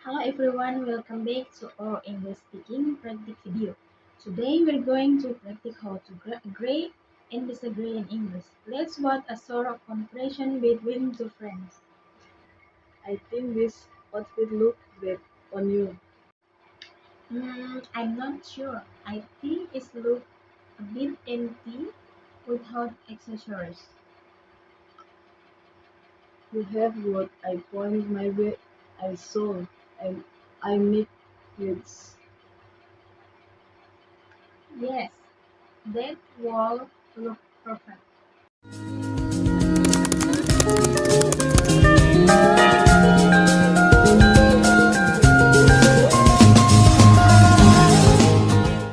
Hello everyone, welcome back to our English speaking practice video. Today we're going to practice how to agree and disagree in English. Let's watch a sort of conversation between two friends. I think this outfit looks great on you. I'm not sure. I think it looks a bit empty without accessories. You have what I point my way. I saw and I make kids. Yes, that wall looks